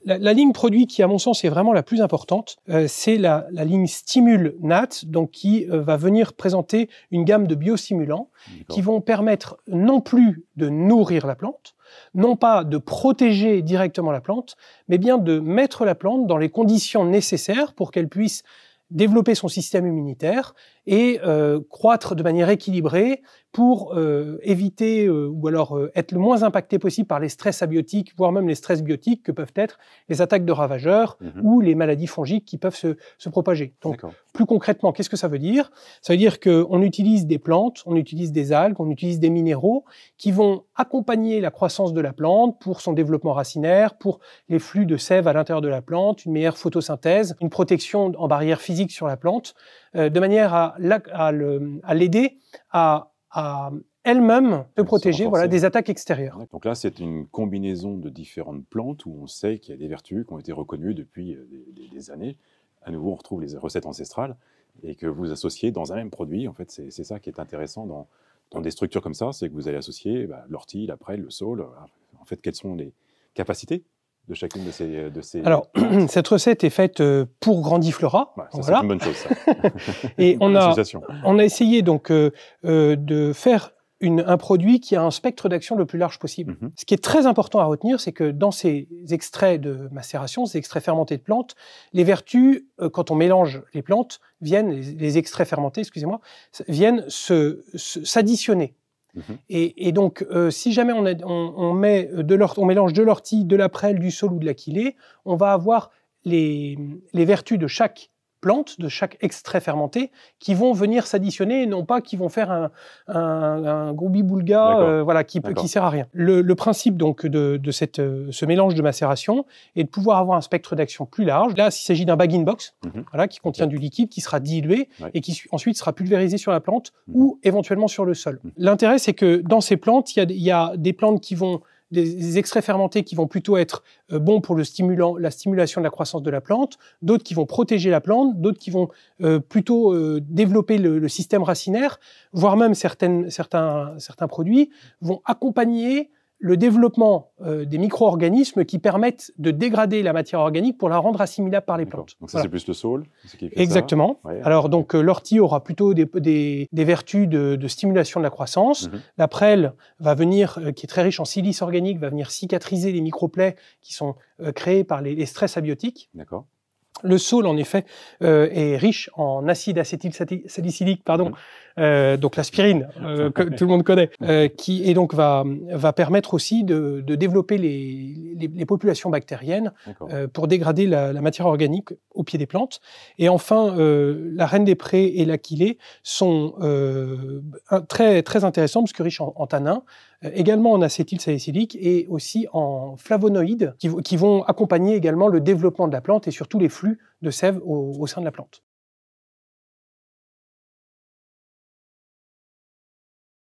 La ligne produit qui, à mon sens, est vraiment la plus importante, c'est la ligne Stimule Nat, donc qui va venir présenter une gamme de biostimulants qui vont permettre non plus de nourrir la plante, non pas de protéger directement la plante, mais bien de mettre la plante dans les conditions nécessaires pour qu'elle puisse développer son système immunitaire et croître de manière équilibrée pour éviter ou alors être le moins impacté possible par les stress abiotiques, voire même les stress biotiques que peuvent être les attaques de ravageurs ou les maladies fongiques qui peuvent se propager. Donc, plus concrètement, qu'est-ce que ça veut dire? Ça veut dire qu'on utilise des plantes, on utilise des algues, on utilise des minéraux qui vont accompagner la croissance de la plante pour son développement racinaire, pour les flux de sève à l'intérieur de la plante, une meilleure photosynthèse, une protection en barrière physique sur la plante, de manière à l'aider à elle-même se protéger des attaques extérieures. Donc là, c'est une combinaison de différentes plantes où on sait qu'il y a des vertus qui ont été reconnues depuis des années. À nouveau, on retrouve les recettes ancestrales et que vous associez dans un même produit. En fait, c'est ça qui est intéressant dans des structures comme ça, c'est que vous allez associer l'ortie, la prêle, le saule. En fait, quelles sont les capacités de chacune de ces... Alors, cette recette est faite pour Grandiflora. C'est une bonne chose, ça. Et on a essayé donc de faire un produit qui a un spectre d'action le plus large possible. Ce qui est très important à retenir, c'est que dans ces extraits de macération, ces extraits fermentés de plantes, les vertus, quand on mélange les plantes, les extraits fermentés, excusez-moi, viennent s'additionner. Et donc, si jamais on mélange de l'ortie, de la prêle, du saule ou de l'aquilée, on va avoir les vertus de chaque plante, de chaque extrait fermenté, qui vont venir s'additionner et non pas qui vont faire un groubi-boulga qui sert à rien. Le principe donc de ce mélange de macération est de pouvoir avoir un spectre d'action plus large. Là, s'il s'agit d'un bag-in-box, qui contient du liquide qui sera dilué et qui ensuite sera pulvérisé sur la plante ou éventuellement sur le sol. L'intérêt, c'est que dans ces plantes, il y a des plantes qui vont des extraits fermentés qui vont plutôt être bons pour la stimulation de la croissance de la plante, d'autres qui vont protéger la plante, d'autres qui vont plutôt développer le système racinaire, voire même certains produits vont accompagner le développement des micro-organismes qui permettent de dégrader la matière organique pour la rendre assimilable par les plantes. Donc ça, c'est plus le saule qui fait Exactement. Ça. Ouais. Alors donc l'ortie aura plutôt des vertus de stimulation de la croissance. La prêle va venir, qui est très riche en silice organique, va venir cicatriser les microplaies qui sont créées par les stress abiotiques. D'accord. Le saule, en effet, est riche en acide acétylsalicylique, donc l'aspirine, que tout le monde connaît, qui et donc va permettre aussi de développer les populations bactériennes pour dégrader la matière organique au pied des plantes. Et enfin, la reine des prés et l'aquilée sont très, très intéressants parce que riches en tanins, également en acétylsalicylique et aussi en flavonoïdes qui vont accompagner également le développement de la plante et surtout les flux de sève au sein de la plante.